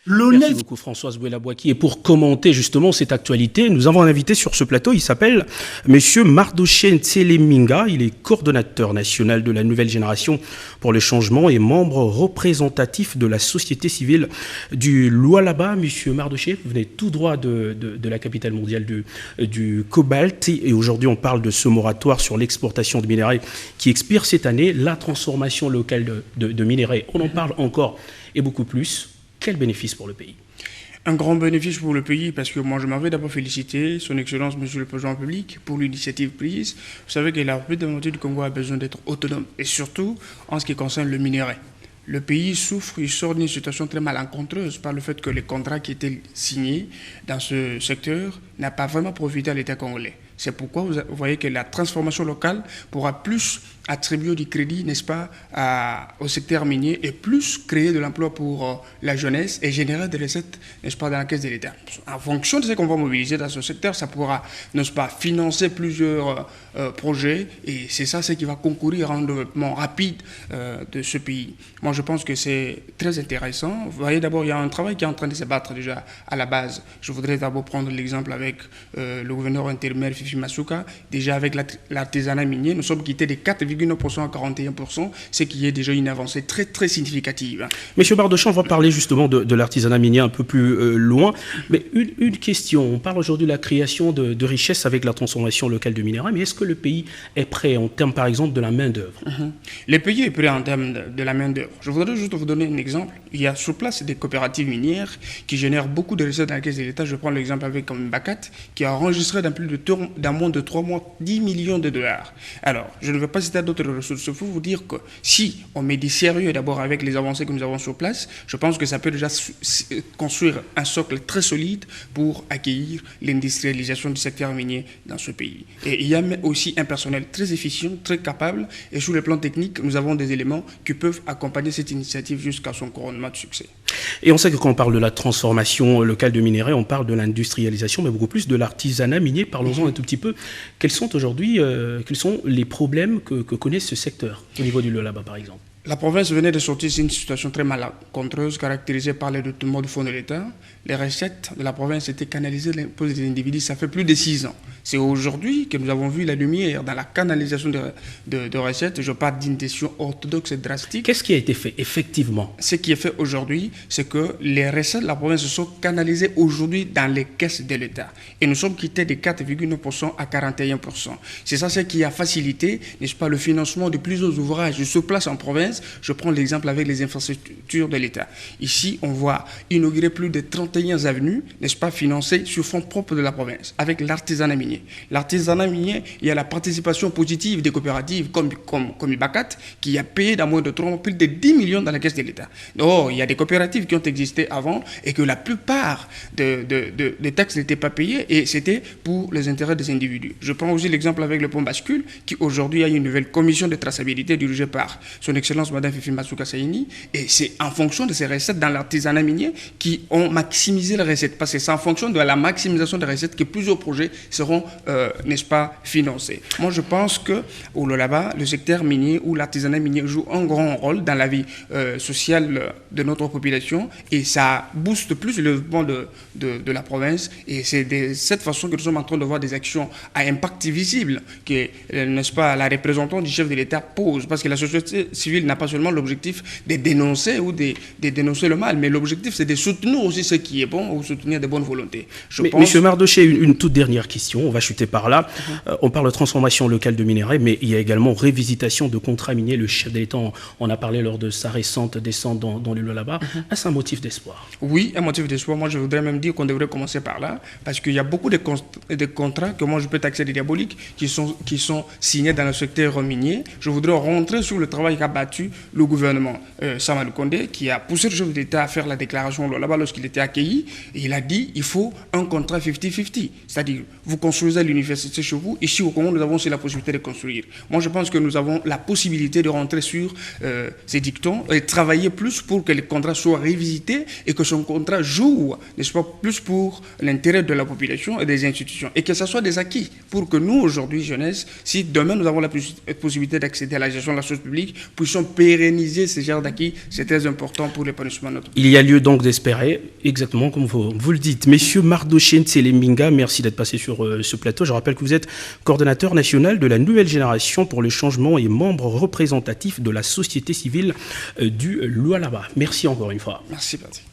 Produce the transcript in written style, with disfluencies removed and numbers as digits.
Merci beaucoup Françoise Bouelabouaki. Et pour commenter justement cette actualité, nous avons un invité sur ce plateau, il s'appelle Monsieur Mardoché Ntséléminga, il est coordonnateur national de la nouvelle génération pour le changement et membre représentatif de la société civile du Lualaba. Monsieur Mardoché, vous venez tout droit de la capitale mondiale du cobalt et aujourd'hui on parle de ce moratoire sur l'exportation de minerais qui expire cette année, la transformation locale de minerais, on en parle encore et beaucoup plus. Quel bénéfice pour le pays? Un grand bénéfice pour le pays parce que moi je m'en vais d'abord féliciter son Excellence Monsieur le Président Public pour l'initiative prise. Vous savez que la République démocratique du Congo a besoin d'être autonome et surtout en ce qui concerne le minerai. Le pays souffre, il sort d'une situation très malencontreuse par le fait que les contrats qui étaient signés dans ce secteur n'ont pas vraiment profité à l'État congolais. C'est pourquoi vous voyez que la transformation locale pourra plus attribuer du crédit, n'est-ce pas, au secteur minier et plus créer de l'emploi pour la jeunesse et générer des recettes, n'est-ce pas, dans la caisse de l'État. En fonction de ce qu'on va mobiliser dans ce secteur, ça pourra, n'est-ce pas, financer plusieurs projets et c'est ça ce qui va concourir à un développement rapide de ce pays. Moi, je pense que c'est très intéressant. Vous voyez, d'abord, il y a un travail qui est en train de se battre déjà à la base. Je voudrais d'abord prendre l'exemple avec le gouverneur intérimaire Fifi Masuka. Déjà avec l'artisanat minier, nous sommes quittés de 4,9% à 41%, ce qui est déjà une avancée très très significative. Monsieur Bardochan, on va parler justement de l'artisanat minier un peu plus loin. Mais une question, on parle aujourd'hui de la création de richesses avec la transformation locale de minerais, mais est-ce que le pays est prêt en termes par exemple de la main-d'œuvre? Le pays est prêt en termes de la main-d'œuvre. Je voudrais juste vous donner un exemple. Il y a sur place des coopératives minières qui génèrent beaucoup de recettes dans la caisse de l'État. Je prends l'exemple avec Mbakat, qui a enregistré dans moins de 3 mois 10 millions de dollars. Alors, je ne veux pas citer d'autres ressources. Il faut vous dire que si on met des sérieux d'abord avec les avancées que nous avons sur place, je pense que ça peut déjà construire un socle très solide pour accueillir l'industrialisation du secteur minier dans ce pays. Et il y a aussi un personnel très efficient, très capable, et sur le plan technique, nous avons des éléments qui peuvent accompagner cette initiative jusqu'à son couronnement de succès. Et on sait que quand on parle de la transformation locale de minerais, on parle de l'industrialisation, mais beaucoup plus de l'artisanat minier. Parlons-en un tout petit peu. Quels sont aujourd'hui, quels sont les problèmes que connaît ce secteur au niveau du Lualaba, par exemple? La province venait de sortir d'une situation très malencontreuse caractérisée par le détournement du fonds de l'État. Les recettes de la province étaient canalisées dans l'impôt des individus, ça fait plus de 6 ans. C'est aujourd'hui que nous avons vu la lumière dans la canalisation de recettes. Je parle d'une décision orthodoxe et drastique. Qu'est-ce qui a été fait effectivement? Ce qui est fait aujourd'hui, c'est que les recettes de la province sont canalisées aujourd'hui dans les caisses de l'État. Et nous sommes quittés de 4,9% à 41%. C'est ça ce qui a facilité, n'est-ce pas, le financement de plusieurs ouvrages sur place en province. Je prends l'exemple avec les infrastructures de l'État. Ici, on voit inaugurer plus de 31 avenues, n'est-ce pas, financées sur fonds propres de la province, avec l'artisanat minier. L'artisanat minier, il y a la participation positive des coopératives comme Ibacat, qui a payé dans moins de 3 mois plus de 10 millions dans la caisse de l'État. Or, il y a des coopératives qui ont existé avant et que la plupart des taxes n'étaient pas payées et c'était pour les intérêts des individus. Je prends aussi l'exemple avec le pont bascule, qui aujourd'hui a une nouvelle commission de traçabilité dirigée par son Excellence Madame Fifi Masuka Saini, et c'est en fonction de ces recettes dans l'artisanat minier qui ont maximisé les recettes, parce que c'est en fonction de la maximisation des recettes que plusieurs projets seront, n'est-ce pas, financés. Moi, je pense qu'au Lualaba, le secteur minier ou l'artisanat minier joue un grand rôle dans la vie sociale de notre population, et ça booste plus le développement de la province, et c'est de cette façon que nous sommes en train de voir des actions à impact visible que, n'est-ce pas, la représentante du chef de l'État pose, parce que la société civile n'a pas seulement l'objectif de dénoncer ou de dénoncer le mal, mais l'objectif c'est de soutenir aussi ce qui est bon ou soutenir de bonnes volontés. Monsieur Mardoché, une toute dernière question, on va chuter par là. On parle de transformation locale de minerais, mais il y a également révisitation de contrats miniers. Le chef de l'État en a parlé lors de sa récente descente dans le Lualaba. Est-ce un motif d'espoir? Oui, un motif d'espoir. Moi, je voudrais même dire qu'on devrait commencer par là, parce qu'il y a beaucoup de contrats que moi je peux taxer de diaboliques qui sont signés dans le secteur minier. Je voudrais rentrer sur le travail qu'a battu le gouvernement Samadou Kondé, qui a poussé le chef d'État à faire la déclaration là-bas lorsqu'il était accueilli. Et il a dit il faut un contrat 50-50. C'est-à-dire, vous construisez l'université chez vous. Ici, au Congo, nous avons aussi la possibilité de construire. Moi, je pense que nous avons la possibilité de rentrer sur ces dictons et travailler plus pour que les contrats soient révisités et que son contrat joue, n'est-ce pas, plus pour l'intérêt de la population et des institutions. Et que ce soit des acquis pour que nous, aujourd'hui, jeunesse, si demain nous avons la possibilité d'accéder à la gestion de la chose publique, puissions pérenniser ce genre d'acquis, c'est très important pour l'épanouissement de notre pays. Il y a lieu donc d'espérer, exactement comme vous le dites. Messieurs Mardoché Ntselemminga, merci d'être passé sur ce plateau. Je rappelle que vous êtes coordonnateur national de la nouvelle génération pour le changement et membre représentatif de la société civile du Lualaba. Merci encore une fois. Merci, Patrick.